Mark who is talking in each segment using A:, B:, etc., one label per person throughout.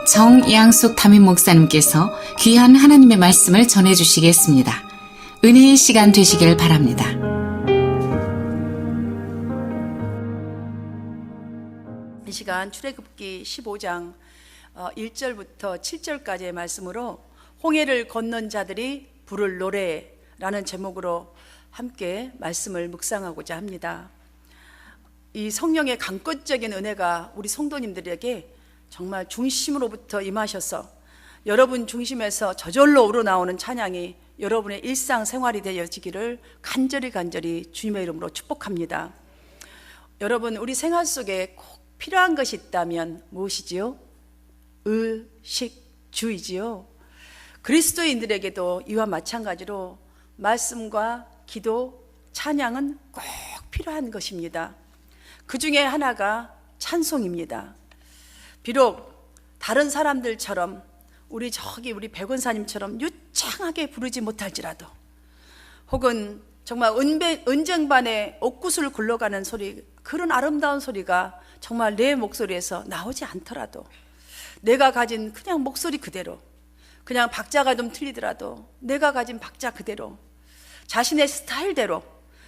A: 정양숙 담임 목사님께서 귀한 하나님의 말씀을 전해주시겠습니다. 은혜의 시간 되시길 바랍니다.
B: 이 시간 출애굽기 15장 1절부터 7절까지의 말씀으로 홍해를 건넌 자들이 부를 노래라는 제목으로 함께 말씀을 묵상하고자 합니다. 이 성령의 강권적인 은혜가 우리 성도님들에게 정말 중심으로부터 임하셔서 여러분 중심에서 저절로 우러나오는 찬양이 여러분의 일상생활이 되어지기를 간절히 주님의 이름으로 축복합니다. 여러분, 우리 생활 속에 꼭 필요한 것이 있다면 무엇이지요? 의식주이지요. 그리스도인들에게도 이와 마찬가지로 말씀과 기도, 찬양은 꼭 필요한 것입니다. 그 중에 하나가 찬송입니다. 비록 다른 사람들처럼 우리 백원사님처럼 유창하게 부르지 못할지라도, 혹은 정말 은쟁반에 옥구슬 굴러가는 소리, 그런 아름다운 소리가 정말 내 목소리에서 나오지 않더라도, 내가 가진 그냥 목소리 그대로, 그냥 박자가 좀 틀리더라도 내가 가진 박자 그대로, 자신의 스타일대로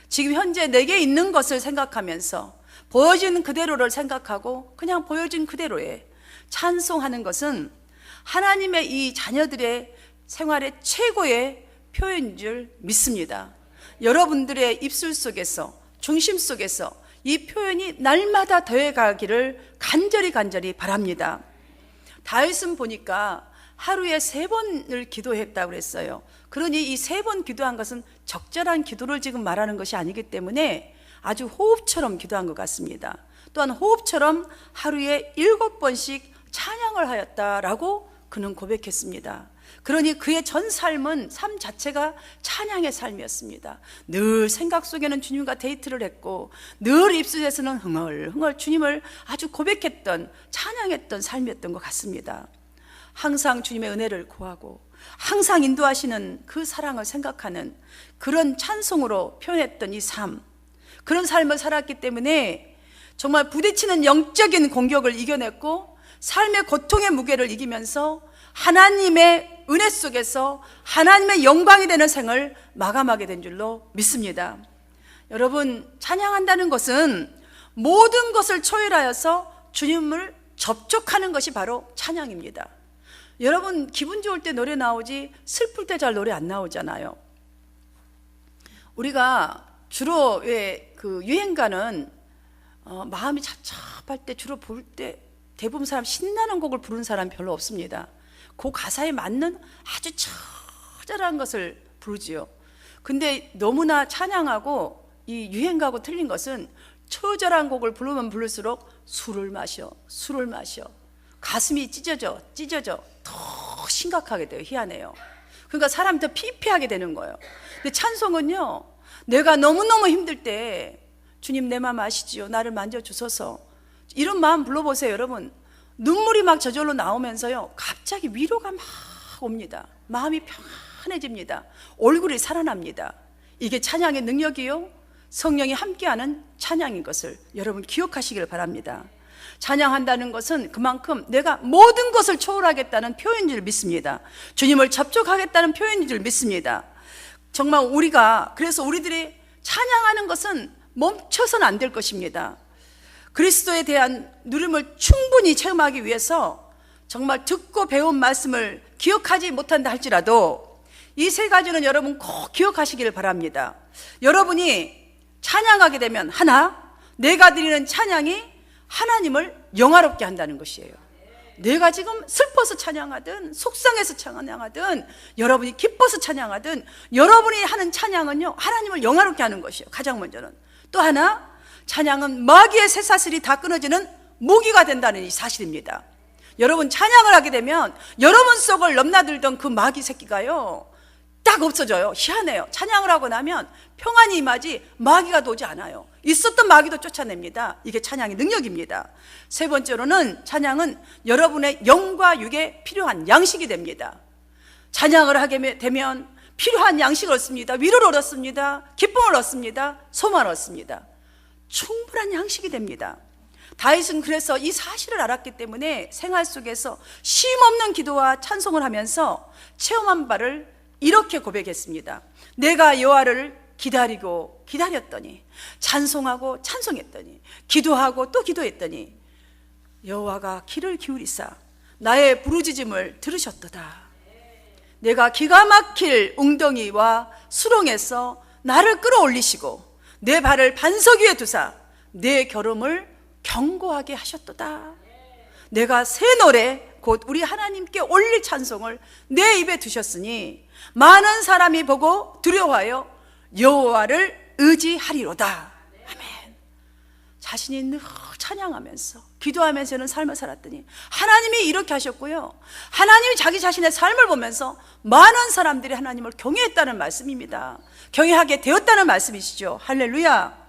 B: 지금 현재 내게 있는 것을 생각하면서 보여진 그대로를 생각하고 그냥 보여진 그대로에 찬송하는 것은 하나님의 이 자녀들의 생활의 최고의 표현인 줄 믿습니다. 여러분들의 입술 속에서, 중심 속에서 이 표현이 날마다 더해가기를 간절히 바랍니다. 다윗은 보니까 하루에 3번을 기도했다고 그랬어요. 그러니 이 3번 기도한 것은 적절한 기도를 지금 말하는 것이 아니기 때문에 아주 호흡처럼 기도한 것 같습니다. 또한 호흡처럼 하루에 7번씩 찬양을 하였다라고 그는 고백했습니다. 그러니 그의 전 삶은 삶 자체가 찬양의 삶이었습니다. 늘 생각 속에는 주님과 데이트를 했고, 늘 입술에서는 흥얼흥얼 주님을 아주 고백했던, 찬양했던 삶이었던 것 같습니다. 항상 주님의 은혜를 구하고 항상 인도하시는 그 사랑을 생각하는 그런 찬송으로 표현했던 이 삶, 그런 삶을 살았기 때문에 정말 부딪히는 영적인 공격을 이겨냈고 삶의 고통의 무게를 이기면서 하나님의 은혜 속에서 하나님의 영광이 되는 생을 마감하게 된 줄로 믿습니다. 여러분, 찬양한다는 것은 모든 것을 초월하여서 주님을 접촉하는 것이 바로 찬양입니다. 여러분, 기분 좋을 때 노래 나오지 슬플 때 잘 노래 안 나오잖아요. 우리가 주로 왜 그 유행가는 마음이 잡잡할 때 주로 부를 때 대부분 사람 신나는 곡을 부르는 사람 별로 없습니다. 그 가사에 맞는 아주 처절한 것을 부르지요. 근데 너무나 찬양하고 이 유행가하고 틀린 것은 처절한 곡을 부르면 부를수록 술을 마셔 가슴이 찢어져 더 심각하게 돼요. 희한해요. 그러니까 사람이 더 피폐하게 되는 거예요. 근데 찬송은요, 내가 너무너무 힘들 때 주님 내 마음 아시지요? 나를 만져주소서, 이런 마음 불러보세요. 여러분, 눈물이 막 저절로 나오면서요, 갑자기 위로가 막 옵니다. 마음이 평안해집니다. 얼굴이 살아납니다. 이게 찬양의 능력이요, 성령이 함께하는 찬양인 것을 여러분 기억하시길 바랍니다. 찬양한다는 것은 그만큼 내가 모든 것을 초월하겠다는 표현인 줄 믿습니다. 주님을 접촉하겠다는 표현인 줄 믿습니다. 정말 그래서 우리들이 찬양하는 것은 멈춰서는 안 될 것입니다. 그리스도에 대한 누림을 충분히 체험하기 위해서 정말 듣고 배운 말씀을 기억하지 못한다 할지라도 이 3가지는 여러분 꼭 기억하시기를 바랍니다. 여러분이 찬양하게 되면 하나, 내가 드리는 찬양이 하나님을 영화롭게 한다는 것이에요. 내가 지금 슬퍼서 찬양하든 속상해서 찬양하든 여러분이 기뻐서 찬양하든 여러분이 하는 찬양은요, 하나님을 영화롭게 하는 것이에요. 가장 먼저는. 또 하나, 찬양은 마귀의 쇠사슬이 다 끊어지는 무기가 된다는 이 사실입니다. 여러분, 찬양을 하게 되면 여러분 속을 넘나들던 그 마귀 새끼가요 딱 없어져요. 희한해요. 찬양을 하고 나면 평안이 임하지 마귀가 오지 않아요. 있었던 마귀도 쫓아냅니다. 이게 찬양의 능력입니다. 3번째로는 찬양은 여러분의 영과 육에 필요한 양식이 됩니다. 찬양을 하게 되면 필요한 양식을 얻습니다. 위로를 얻습니다. 기쁨을 얻습니다. 소망을 얻습니다. 충분한 양식이 됩니다. 다윗은 그래서 이 사실을 알았기 때문에 생활 속에서 쉼없는 기도와 찬송을 하면서 체험한 바를 이렇게 고백했습니다. 내가 여호와를 기다리고 기다렸더니, 찬송하고 찬송했더니, 기도하고 또 기도했더니 여호와가 귀를 기울이사 나의 부르짖음을 들으셨도다. 내가 기가 막힐 웅덩이와 수렁에서 나를 끌어올리시고 내 발을 반석 위에 두사 내 결음을 견고하게 하셨도다. 내가 새 노래 곧 우리 하나님께 올릴 찬송을 내 입에 두셨으니 많은 사람이 보고 두려워하여 여호와를 의지하리로다. 아멘. 자신이 늘 찬양하면서 기도하면서는 삶을 살았더니 하나님이 이렇게 하셨고요, 하나님이 자기 자신의 삶을 보면서 많은 사람들이 하나님을 경외했다는 말씀입니다. 경외하게 되었다는 말씀이시죠. 할렐루야.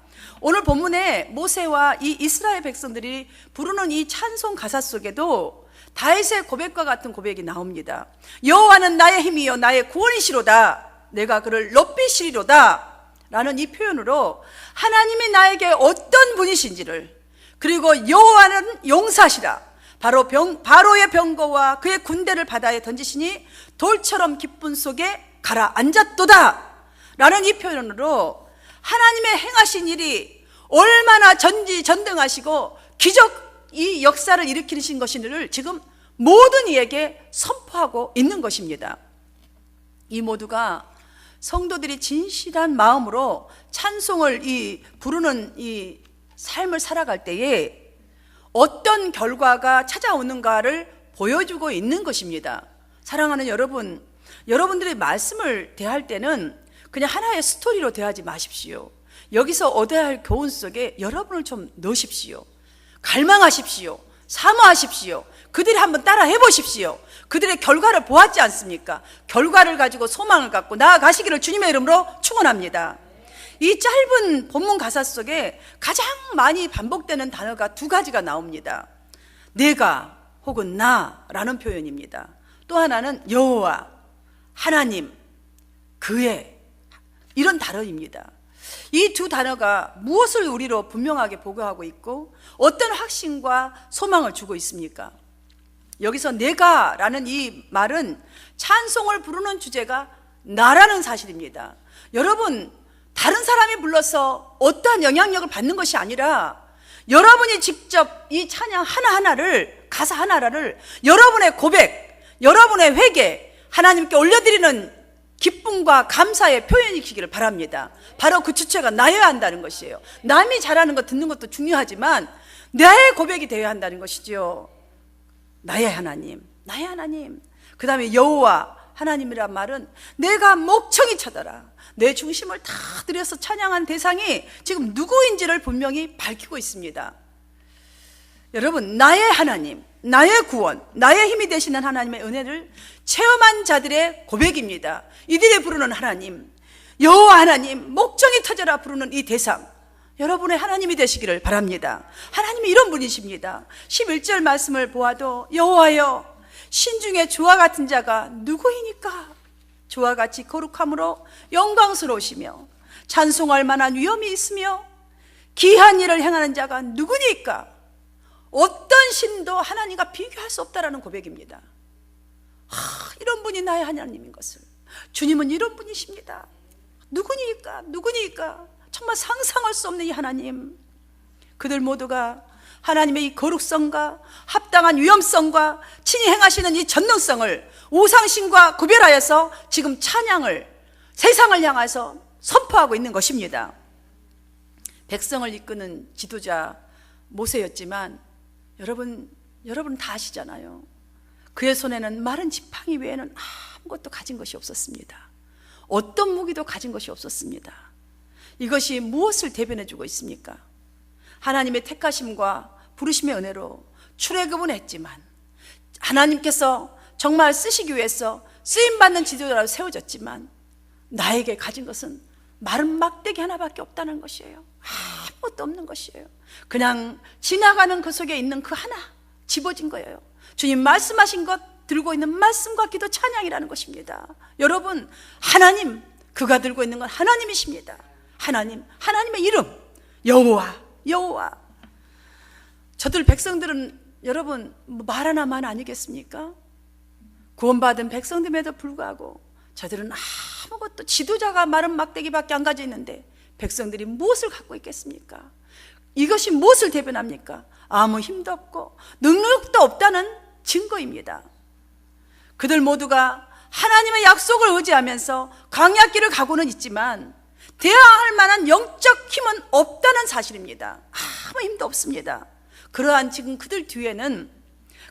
B: 오늘 본문에 모세와 이 이스라엘 백성들이 부르는 이 찬송 가사 속에도 다윗의 고백과 같은 고백이 나옵니다. 여호와는 나의 힘이요 나의 구원이시로다. 내가 그를 높이시리로다 라는 이 표현으로 하나님이 나에게 어떤 분이신지를, 그리고 여호와는 용사시라. 바로의 병거와 그의 군대를 바다에 던지시니 돌처럼 기쁨 속에 가라앉았도다 라는 이 표현으로 하나님의 행하신 일이 얼마나 전지전능하시고 기적, 이 역사를 일으키신 것인지를 지금 모든 이에게 선포하고 있는 것입니다. 이 모두가 성도들이 진실한 마음으로 찬송을 부르는 이 삶을 살아갈 때에 어떤 결과가 찾아오는가를 보여주고 있는 것입니다. 사랑하는 여러분, 여러분들의 말씀을 대할 때는 그냥 하나의 스토리로 대하지 마십시오. 여기서 얻어야 할 교훈 속에 여러분을 좀 넣으십시오. 갈망하십시오. 사모하십시오. 그들이 한번 따라 해보십시오. 그들의 결과를 보았지 않습니까? 결과를 가지고 소망을 갖고 나아가시기를 주님의 이름으로 축원합니다. 이 짧은 본문 가사 속에 가장 많이 반복되는 단어가 두 가지가 나옵니다. 내가 혹은 나라는 표현입니다. 또 하나는 여호와, 하나님, 그의, 이런 단어입니다. 이 두 단어가 무엇을 우리로 분명하게 보고하고 있고 어떤 확신과 소망을 주고 있습니까? 여기서 내가라는 이 말은 찬송을 부르는 주제가 나라는 사실입니다. 여러분, 다른 사람이 불러서 어떠한 영향력을 받는 것이 아니라 여러분이 직접 이 찬양 하나하나를, 가사 하나하나를 여러분의 고백, 여러분의 회개, 하나님께 올려드리는 기쁨과 감사의 표현이시기를 바랍니다. 바로 그 주체가 나여야 한다는 것이에요. 남이 잘하는 거 듣는 것도 중요하지만 나의 고백이 되어야 한다는 것이죠. 나의 하나님, 나의 하나님. 그 다음에 여호와, 하나님이란 말은 내가 목청이 쳐더라. 내 중심을 다 들여서 찬양한 대상이 지금 누구인지를 분명히 밝히고 있습니다. 여러분, 나의 하나님, 나의 구원, 나의 힘이 되시는 하나님의 은혜를 체험한 자들의 고백입니다. 이들이 부르는 하나님, 여호와 하나님, 목청이 터져라 부르는 이 대상, 여러분의 하나님이 되시기를 바랍니다. 하나님이 이런 분이십니다. 11절 말씀을 보아도 여호와여, 신중에 주와 같은 자가 누구이니까? 주와 같이 거룩함으로 영광스러우시며 찬송할 만한 위엄이 있으며 기한 일을 행하는 자가 누구니까? 어떤 신도 하나님과 비교할 수 없다라는 고백입니다. 이런 분이 나의 하나님인 것을, 주님은 이런 분이십니다. 누구니까? 누구니까? 정말 상상할 수 없는 이 하나님, 그들 모두가 하나님의 이 거룩성과 합당한 위엄성과 친히 행하시는 이 전능성을 우상신과 구별하여서 지금 찬양을 세상을 향해서 선포하고 있는 것입니다. 백성을 이끄는 지도자 모세였지만 여러분 다 아시잖아요. 그의 손에는 마른 지팡이 외에는 아무것도 가진 것이 없었습니다. 어떤 무기도 가진 것이 없었습니다. 이것이 무엇을 대변해주고 있습니까? 하나님의 택하심과 부르심의 은혜로 출애굽은 했지만 하나님께서 정말 쓰시기 위해서 쓰임받는 지도자로 세워졌지만 나에게 가진 것은 마른 막대기 하나밖에 없다는 것이에요. 아무것도 없는 것이에요. 그냥 지나가는 그 속에 있는 그 하나 집어진 거예요. 주님 말씀하신 것 들고 있는 말씀과 기도 찬양이라는 것입니다. 여러분, 하나님, 그가 들고 있는 건 하나님이십니다. 하나님, 하나님의 이름 여호와, 여호와. 저들 백성들은 여러분 말 하나만 아니겠습니까? 구원받은 백성됨에도 불구하고 저들은 아무것도, 지도자가 마른 막대기밖에 안 가지고 있는데 백성들이 무엇을 갖고 있겠습니까? 이것이 무엇을 대변합니까? 아무 힘도 없고 능력도 없다는 증거입니다. 그들 모두가 하나님의 약속을 의지하면서 광야길을 가고는 있지만 대항할 만한 영적 힘은 없다는 사실입니다. 아무 힘도 없습니다. 그러한 지금 그들 뒤에는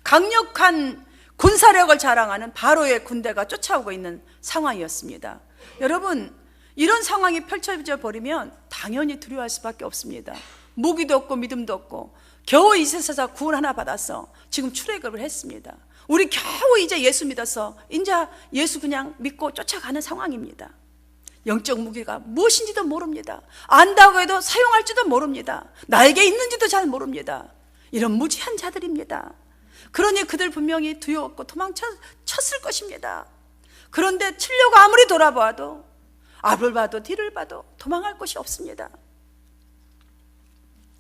B: 강력한 군사력을 자랑하는 바로의 군대가 쫓아오고 있는 상황이었습니다. 여러분, 이런 상황이 펼쳐져 버리면 당연히 두려워할 수밖에 없습니다. 무기도 없고 믿음도 없고 겨우 이세사자 구원 하나 받아서 지금 출애굽을 했습니다. 우리 겨우 이제 예수 믿어서 이제 예수 그냥 믿고 쫓아가는 상황입니다. 영적 무기가 무엇인지도 모릅니다. 안다고 해도 사용할지도 모릅니다. 나에게 있는지도 잘 모릅니다. 이런 무지한 자들입니다. 그러니 그들 분명히 두려웠고 도망쳤을 것입니다. 그런데 치려고 아무리 돌아봐도 앞을 봐도 뒤를 봐도 도망할 곳이 없습니다.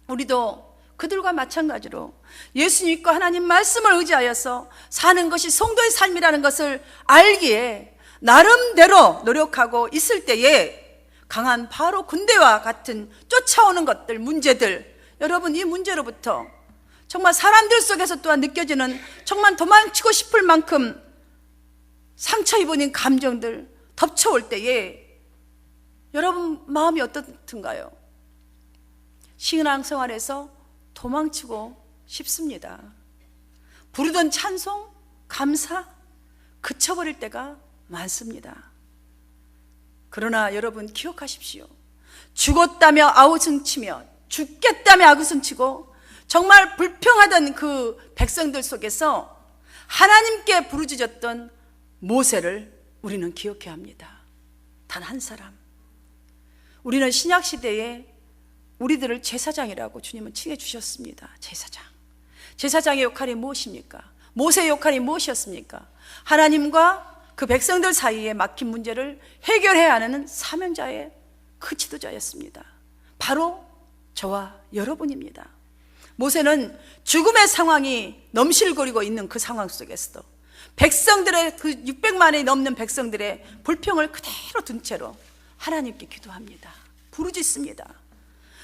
B: 우리도 그들과 마찬가지로 예수 믿고 하나님 말씀을 의지하여서 사는 것이 성도의 삶이라는 것을 알기에 나름대로 노력하고 있을 때에 강한 바로 군대와 같은 쫓아오는 것들, 문제들, 여러분 이 문제로부터 정말 사람들 속에서 또한 느껴지는 정말 도망치고 싶을 만큼 상처 입은 감정들 덮쳐올 때에 여러분 마음이 어떻든가요? 신앙생활에서 도망치고 싶습니다. 부르던 찬송, 감사 그쳐버릴 때가 많습니다. 그러나 여러분 기억하십시오. 죽었다며 아우성치며 죽겠다며 아구성치고 정말 불평하던 그 백성들 속에서 하나님께 부르짖었던 모세를 우리는 기억해야 합니다. 단 한 사람. 우리는 신약시대에 우리들을 제사장이라고 주님은 칭해 주셨습니다. 제사장. 제사장의 역할이 무엇입니까? 모세의 역할이 무엇이었습니까? 하나님과 그 백성들 사이에 막힌 문제를 해결해야 하는 사명자의 그 지도자였습니다. 바로 저와 여러분입니다. 모세는 죽음의 상황이 넘실거리고 있는 그 상황 속에서도 백성들의 그 600만이 넘는 백성들의 불평을 그대로 둔 채로 하나님께 기도합니다. 부르짖습니다.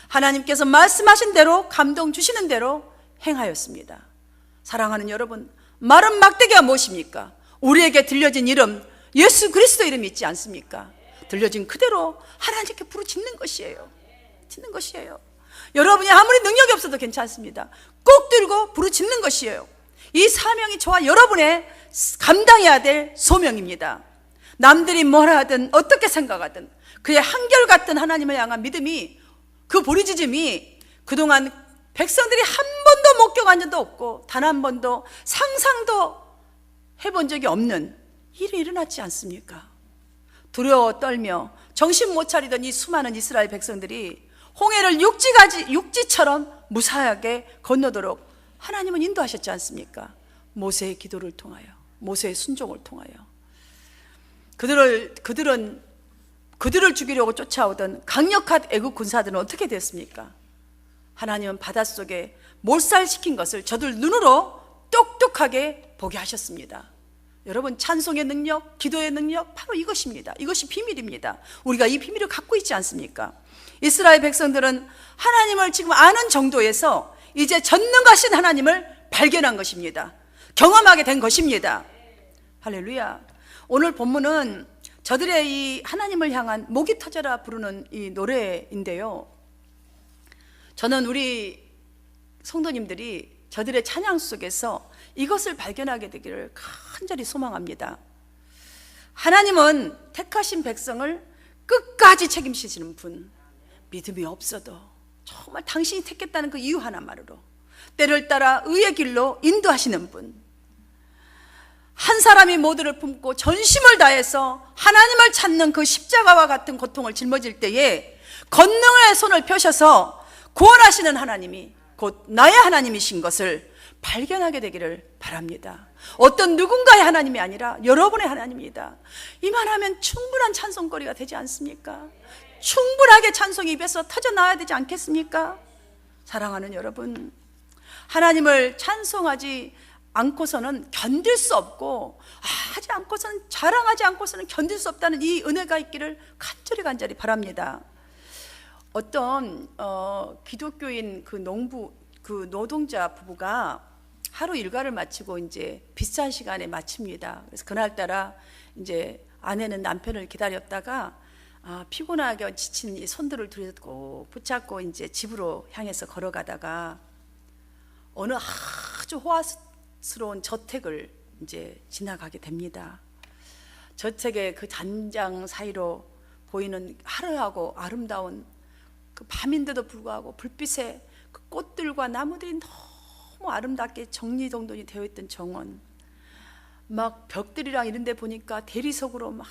B: 하나님께서 말씀하신 대로 감동 주시는 대로 행하였습니다. 사랑하는 여러분, 마른 막대기가 무엇입니까? 우리에게 들려진 이름 예수 그리스도 이름이 있지 않습니까? 들려진 그대로 하나님께 부르짖는 것이에요. 짓는 것이에요. 여러분이 아무리 능력이 없어도 괜찮습니다. 꼭 들고 부르짖는 것이에요. 이 사명이 저와 여러분의 감당해야 될 소명입니다. 남들이 뭐라 하든 어떻게 생각하든 그의 한결같은 하나님을 향한 믿음이, 그 부르짖음이 그동안 백성들이 한 번도 목격한 적도 없고 단 한 번도 상상도 해본 적이 없는 일이 일어났지 않습니까? 두려워 떨며 정신 못 차리던 이 수많은 이스라엘 백성들이 홍해를 육지처럼 무사하게 건너도록 하나님은 인도하셨지 않습니까? 모세의 기도를 통하여, 모세의 순종을 통하여. 그들을 죽이려고 쫓아오던 강력한 애국 군사들은 어떻게 됐습니까? 하나님은 바닷속에 몰살시킨 것을 저들 눈으로 똑똑하게 보게 하셨습니다. 여러분, 찬송의 능력, 기도의 능력, 바로 이것입니다. 이것이 비밀입니다. 우리가 이 비밀을 갖고 있지 않습니까? 이스라엘 백성들은 하나님을 지금 아는 정도에서 이제 전능하신 하나님을 발견한 것입니다. 경험하게 된 것입니다. 할렐루야. 오늘 본문은 저들의 이 하나님을 향한 목이 터져라 부르는 이 노래인데요, 저는 우리 성도님들이 저들의 찬양 속에서 이것을 발견하게 되기를 간절히 소망합니다. 하나님은 택하신 백성을 끝까지 책임지시는 분, 믿음이 없어도 정말 당신이 택했다는 그 이유 하나만으로 때를 따라 의의 길로 인도하시는 분, 한 사람이 모두를 품고 전심을 다해서 하나님을 찾는 그 십자가와 같은 고통을 짊어질 때에 권능의 손을 펴셔서 구원하시는 하나님이 곧 나의 하나님이신 것을 발견하게 되기를 바랍니다. 어떤 누군가의 하나님이 아니라 여러분의 하나님입니다. 이만하면 충분한 찬송거리가 되지 않습니까? 충분하게 찬송이 입에서 터져나와야 되지 않겠습니까? 사랑하는 여러분, 하나님을 찬송하지 않고서는 견딜 수 없고, 하지 않고서는, 자랑하지 않고서는 견딜 수 없다는 이 은혜가 있기를 간절히 바랍니다. 어떤 기독교인 그 노동자 부부가 하루 일과를 마치고 이제 비싼 시간에 마칩니다. 그래서 그날따라 이제 아내는 남편을 기다렸다가 피곤하게 지친 이 손들을 들고 붙잡고 이제 집으로 향해서 걸어가다가 어느 아주 호화스러운 저택을 이제 지나가게 됩니다. 저택의 그 단장 사이로 보이는 화려하고 아름다운 그 밤인데도 불구하고 불빛에 그 꽃들과 나무들이 너무 아름답게 정리정돈이 되어 있던 정원, 막 벽들이랑 이런 데 보니까 대리석으로 막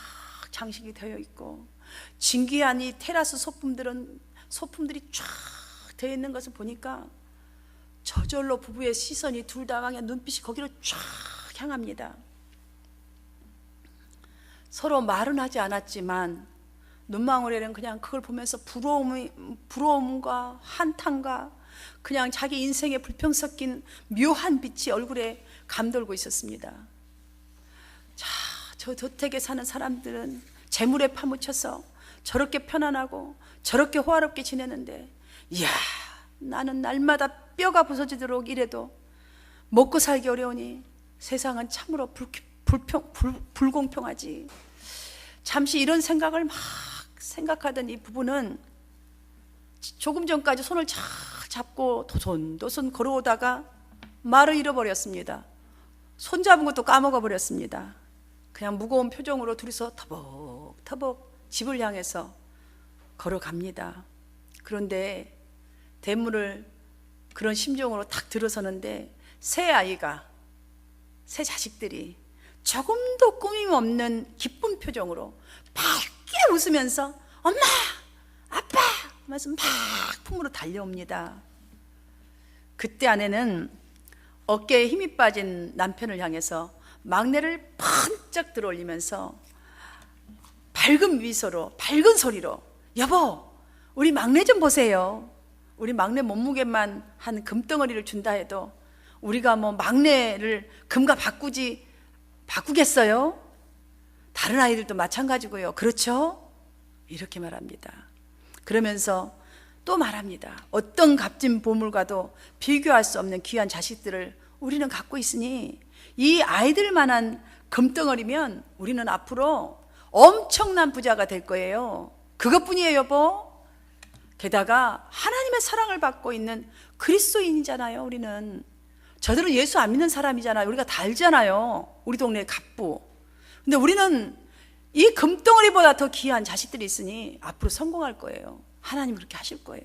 B: 장식이 되어 있고, 진귀한 이 테라스 소품들이 쫙 되어 있는 것을 보니까 저절로 부부의 시선이 둘 다 그냥 눈빛이 거기로 쫙 향합니다. 서로 말은 하지 않았지만 눈망울에는 그냥 그걸 보면서 부러움과 한탄과 그냥 자기 인생에 불평 섞인 묘한 빛이 얼굴에 감돌고 있었습니다. 자, 저 저택에 사는 사람들은 재물에 파묻혀서 저렇게 편안하고 저렇게 호화롭게 지내는데, 이야, 나는 날마다 뼈가 부서지도록 일해도 먹고 살기 어려우니 세상은 참으로 불공평하지. 잠시 이런 생각을 막 생각하던 이 부부는 조금 전까지 손을 착 잡고 도손도손 걸어오다가 말을 잃어버렸습니다. 손 잡은 것도 까먹어 버렸습니다. 그냥 무거운 표정으로 둘이서 터벅터벅 집을 향해서 걸어갑니다. 그런데 대문을 그런 심정으로 탁 들어서는데 새 자식들이 조금도 꾸밈 없는 기쁜 표정으로 밝게 웃으면서 엄마, 아빠 하면서 막 품으로 달려옵니다. 그때 아내는 어깨에 힘이 빠진 남편을 향해서 막내를 번쩍 들어올리면서 밝은 미소로, 밝은 소리로, 여보, 우리 막내 좀 보세요. 우리 막내 몸무게만 한 금덩어리를 준다 해도 우리가 뭐 막내를 금과 바꾸겠어요? 다른 아이들도 마찬가지고요. 그렇죠? 이렇게 말합니다. 그러면서 또 말합니다. 어떤 값진 보물과도 비교할 수 없는 귀한 자식들을 우리는 갖고 있으니 이 아이들만한 금덩어리면 우리는 앞으로 엄청난 부자가 될 거예요. 그것뿐이에요, 여보. 게다가 하나님의 사랑을 받고 있는 그리스도인이잖아요. 우리는 저들은 예수 안 믿는 사람이잖아요. 우리가 다 알잖아요. 우리 동네 갑부. 근데 우리는 이 금덩어리보다 더 귀한 자식들이 있으니 앞으로 성공할 거예요. 하나님 그렇게 하실 거예요.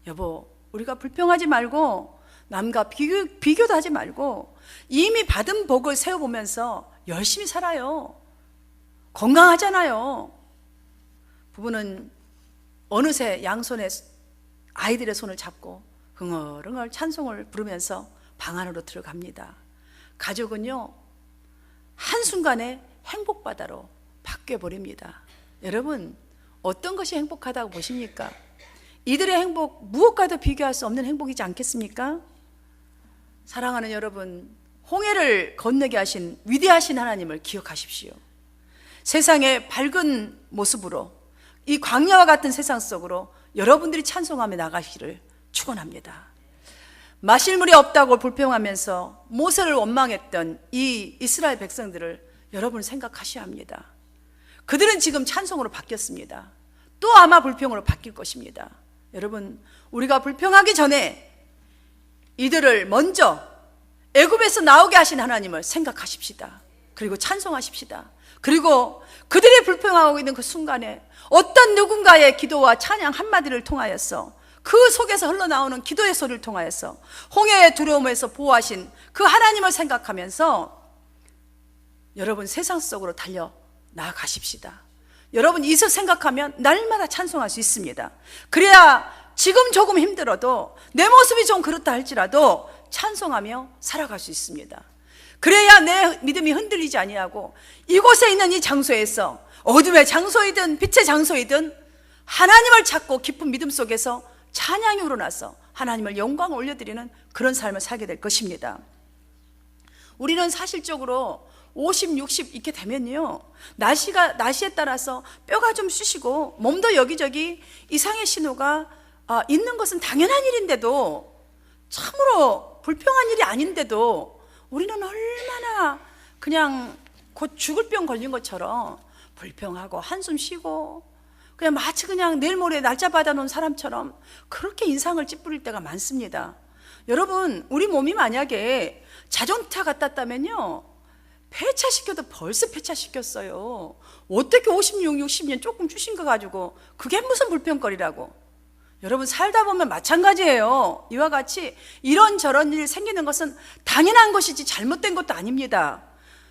B: 여보, 우리가 불평하지 말고 남과 비교도 하지 말고 이미 받은 복을 세워보면서 열심히 살아요. 건강하잖아요. 부부는 어느새 양손에 아이들의 손을 잡고 흥얼흥얼 찬송을 부르면서 방 안으로 들어갑니다. 가족은요, 한순간에 행복바다로 바뀌어버립니다. 여러분, 어떤 것이 행복하다고 보십니까? 이들의 행복, 무엇과도 비교할 수 없는 행복이지 않겠습니까? 사랑하는 여러분, 홍해를 건너게 하신 위대하신 하나님을 기억하십시오. 세상의 밝은 모습으로 이 광야와 같은 세상 속으로 여러분들이 찬송하며 나가시기를 축원합니다. 마실 물이 없다고 불평하면서 모세를 원망했던 이 이스라엘 백성들을 여러분 생각하셔야 합니다. 그들은 지금 찬송으로 바뀌었습니다. 또 아마 불평으로 바뀔 것입니다. 여러분, 우리가 불평하기 전에 이들을 먼저 애굽에서 나오게 하신 하나님을 생각하십시다. 그리고 찬송하십시다. 그리고 그들이 불평하고 있는 그 순간에 어떤 누군가의 기도와 찬양 한마디를 통하여서 그 속에서 흘러나오는 기도의 소리를 통하여서 홍해의 두려움에서 보호하신 그 하나님을 생각하면서 여러분 세상 속으로 달려 나아가십시다. 여러분 이것을 생각하면 날마다 찬송할 수 있습니다. 그래야 지금 조금 힘들어도 내 모습이 좀 그렇다 할지라도 찬송하며 살아갈 수 있습니다. 그래야 내 믿음이 흔들리지 아니하고 이곳에 있는 이 장소에서 어둠의 장소이든 빛의 장소이든 하나님을 찾고 깊은 믿음 속에서 찬양이 우러나서 하나님을 영광 올려드리는 그런 삶을 살게 될 것입니다. 우리는 사실적으로 50, 60 이렇게 되면요, 날씨에 따라서 뼈가 좀 쑤시고 몸도 여기저기 이상의 신호가 있는 것은 당연한 일인데도, 참으로 불평한 일이 아닌데도 우리는 얼마나 그냥 곧 죽을 병 걸린 것처럼 불평하고 한숨 쉬고 그냥 마치 그냥 내일 모레 날짜 받아놓은 사람처럼 그렇게 인상을 찌푸릴 때가 많습니다. 여러분, 우리 몸이 만약에 자동차 같았다면요, 폐차시켜도 벌써 폐차시켰어요. 어떻게 56, 60년 조금 주신 거 가지고 그게 무슨 불평거리라고. 여러분, 살다 보면 마찬가지예요. 이와 같이 이런저런 일이 생기는 것은 당연한 것이지 잘못된 것도 아닙니다.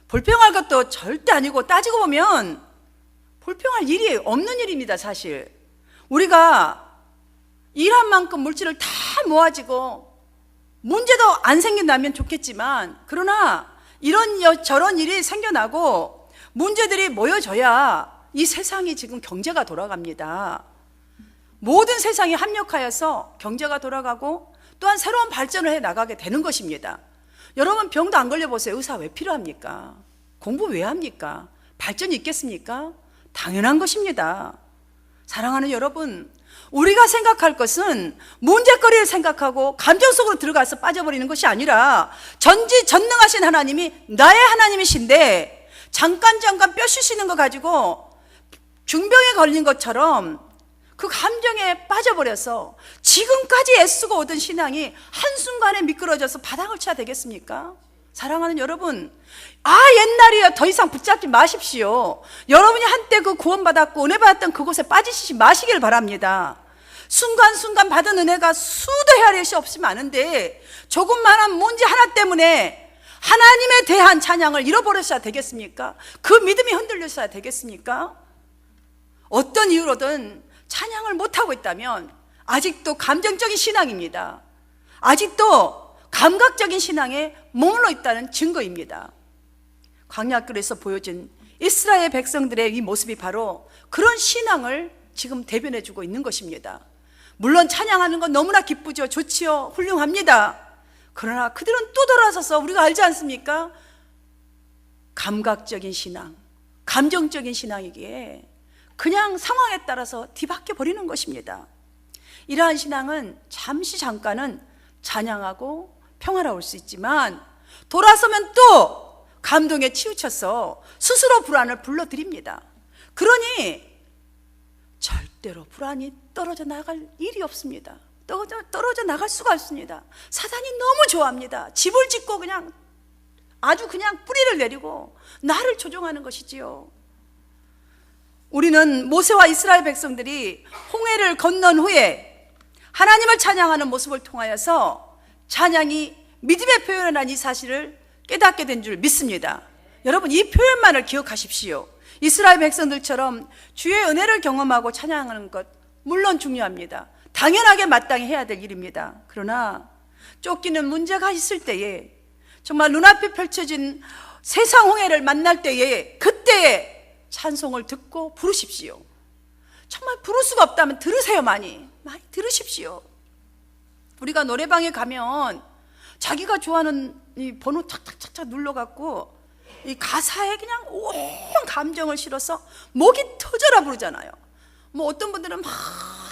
B: 불평할 것도 절대 아니고, 따지고 보면 불평할 일이 없는 일입니다. 사실 우리가 일한 만큼 물질을 다 모아지고 문제도 안 생긴다면 좋겠지만, 그러나 이런 저런 일이 생겨나고 문제들이 모여져야 이 세상이 지금 경제가 돌아갑니다. 모든 세상이 합력하여서 경제가 돌아가고 또한 새로운 발전을 해 나가게 되는 것입니다. 여러분, 병도 안 걸려보세요. 의사 왜 필요합니까? 공부 왜 합니까? 발전이 있겠습니까? 당연한 것입니다. 사랑하는 여러분, 우리가 생각할 것은 문제거리를 생각하고 감정 속으로 들어가서 빠져버리는 것이 아니라, 전지전능하신 하나님이 나의 하나님이신데 잠깐 뼈 쉬시는 거 가지고 중병에 걸린 것처럼 그 감정에 빠져버려서 지금까지 애쓰고 오던 신앙이 한순간에 미끄러져서 바닥을 쳐야 되겠습니까? 사랑하는 여러분, 옛날이야 더 이상 붙잡지 마십시오. 여러분이 한때 그 구원받았고 은혜 받았던 그곳에 빠지시지 마시길 바랍니다. 순간순간 받은 은혜가 수도 헤아릴 수 없이 많은데 조금만한 문제 하나 때문에 하나님에 대한 찬양을 잃어버렸어야 되겠습니까? 그 믿음이 흔들렸어야 되겠습니까? 어떤 이유로든 찬양을 못하고 있다면 아직도 감정적인 신앙입니다. 아직도 감각적인 신앙에 머물러 있다는 증거입니다. 광야길에서 보여진 이스라엘 백성들의 이 모습이 바로 그런 신앙을 지금 대변해주고 있는 것입니다. 물론 찬양하는 건 너무나 기쁘죠. 좋지요. 훌륭합니다. 그러나 그들은 또 돌아서서, 우리가 알지 않습니까? 감각적인 신앙, 감정적인 신앙이기에 그냥 상황에 따라서 뒤바뀌어 버리는 것입니다. 이러한 신앙은 잠깐은 찬양하고 평화로울 수 있지만 돌아서면 또 감동에 치우쳐서 스스로 불안을 불러들입니다. 그러니 절대로 불안이 떨어져 나갈 일이 없습니다. 떨어져 나갈 수가 없습니다. 사단이 너무 좋아합니다. 집을 짓고 그냥 아주 그냥 뿌리를 내리고 나를 조종하는 것이지요. 우리는 모세와 이스라엘 백성들이 홍해를 건넌 후에 하나님을 찬양하는 모습을 통하여서 찬양이 믿음의 표현이라는 이 사실을 깨닫게 된 줄 믿습니다. 여러분, 이 표현만을 기억하십시오. 이스라엘 백성들처럼 주의 은혜를 경험하고 찬양하는 것 물론 중요합니다. 당연하게 마땅히 해야 될 일입니다. 그러나 쫓기는 문제가 있을 때에, 정말 눈앞에 펼쳐진 세상 홍해를 만날 때에, 그때에 찬송을 듣고 부르십시오. 정말 부를 수가 없다면 들으세요. 많이 들으십시오. 우리가 노래방에 가면 자기가 좋아하는 이 번호 탁탁탁탁 눌러갖고 이 가사에 그냥 온 감정을 실어서 목이 터져라 부르잖아요. 뭐 어떤 분들은 막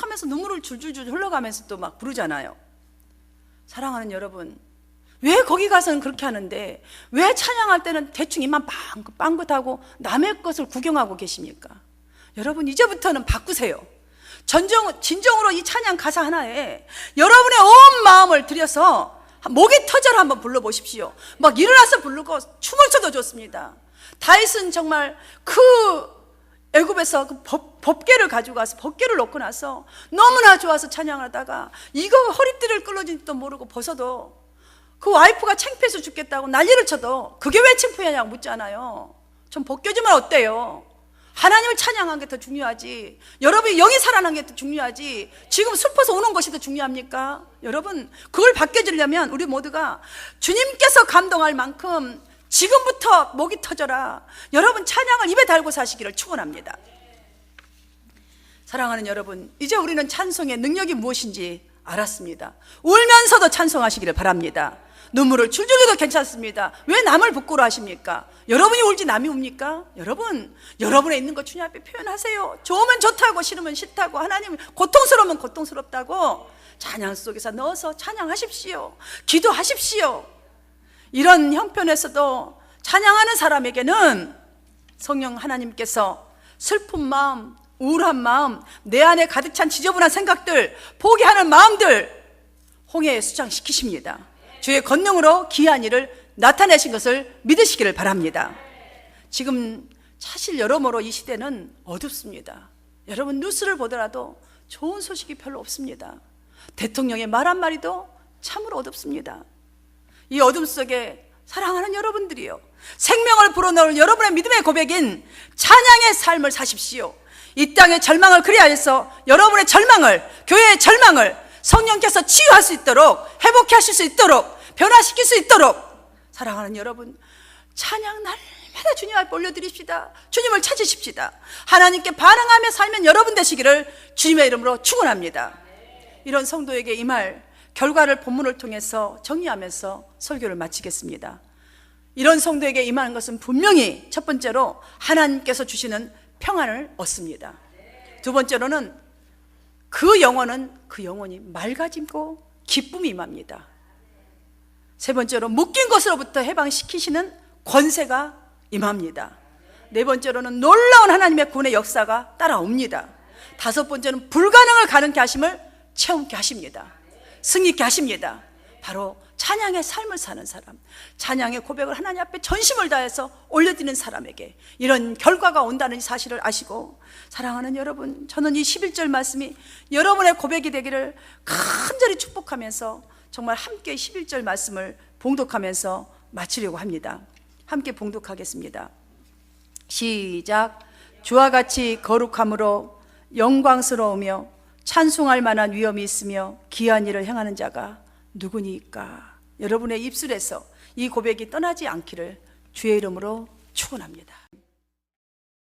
B: 하면서 눈물을 줄줄줄 흘러가면서 또 막 부르잖아요. 사랑하는 여러분, 왜 거기 가서는 그렇게 하는데 왜 찬양할 때는 대충 입만 빵긋하고 남의 것을 구경하고 계십니까? 여러분, 이제부터는 바꾸세요. 진정으로 이 찬양 가사 하나에 여러분의 온 마음을 들여서 목이 터져라 한번 불러보십시오. 막 일어나서 부르고 춤을 춰도 좋습니다. 다윗은 정말 그 애굽에서 그 법궤를 가지고 가서 법궤를 놓고 나서 너무나 좋아서 찬양하다가 이거 허리띠를 끌어진지도 모르고 벗어도 그 와이프가 창피해서 죽겠다고 난리를 쳐도 그게 왜 창피하냐고 묻잖아요. 좀 벗겨주면 어때요? 하나님을 찬양한 게 더 중요하지, 여러분이 영이 살아난 게 더 중요하지, 지금 슬퍼서 오는 것이 더 중요합니까? 여러분, 그걸 바뀌어지려면 우리 모두가 주님께서 감동할 만큼 지금부터 목이 터져라, 여러분 찬양을 입에 달고 사시기를 축원합니다. 사랑하는 여러분, 이제 우리는 찬송의 능력이 무엇인지 알았습니다. 울면서도 찬송하시기를 바랍니다. 눈물을 줄줄 흘려도 괜찮습니다. 왜 남을 부끄러워하십니까? 여러분이 울지 남이 웁니까? 여러분, 여러분에 있는 거 주님 앞에 표현하세요. 좋으면 좋다고, 싫으면 싫다고, 하나님 고통스러우면 고통스럽다고 찬양 속에서 넣어서 찬양하십시오. 기도하십시오. 이런 형편에서도 찬양하는 사람에게는 성령 하나님께서 슬픈 마음, 우울한 마음, 내 안에 가득 찬 지저분한 생각들, 포기하는 마음들 홍해에 수장시키십니다. 주의 권능으로 귀한 일을 나타내신 것을 믿으시기를 바랍니다. 지금 사실 여러모로 이 시대는 어둡습니다. 여러분 뉴스를 보더라도 좋은 소식이 별로 없습니다. 대통령의 말 한마디도 참으로 어둡습니다. 이 어둠 속에 사랑하는 여러분들이요, 생명을 불어넣을 여러분의 믿음의 고백인 찬양의 삶을 사십시오. 이 땅의 절망을 그리하여서 여러분의 절망을, 교회의 절망을 성령께서 치유할 수 있도록, 회복해 하실 수 있도록, 변화시킬 수 있도록 사랑하는 여러분, 찬양 날마다 주님 앞에 올려드립시다. 주님을 찾으십시다. 하나님께 반응하며 살면 여러분 되시기를 주님의 이름으로 축원합니다. 이런 성도에게 이 말 결과를 본문을 통해서 정리하면서 설교를 마치겠습니다. 이런 성도에게 임하는 것은 분명히 첫 번째로 하나님께서 주시는 평안을 얻습니다. 두 번째로는 그 영혼이 맑아지고 기쁨이 임합니다. 세 번째로 묶인 것으로부터 해방시키시는 권세가 임합니다. 네 번째로는 놀라운 하나님의 구원의 역사가 따라옵니다. 다섯 번째는 불가능을 가능케 하심을 체험케 하십니다. 승리케 하십니다. 바로 찬양의 삶을 사는 사람, 찬양의 고백을 하나님 앞에 전심을 다해서 올려드리는 사람에게 이런 결과가 온다는 사실을 아시고, 사랑하는 여러분, 저는 이 11절 말씀이 여러분의 고백이 되기를 간절히 축복하면서 정말 함께 11절 말씀을 봉독하면서 마치려고 합니다. 함께 봉독하겠습니다. 시작. 주와 같이 거룩함으로 영광스러우며 찬송할 만한 위엄이 있으며 귀한 일을 행하는 자가 누구니까? 여러분의 입술에서 이 고백이 떠나지 않기를 주의 이름으로 축원합니다.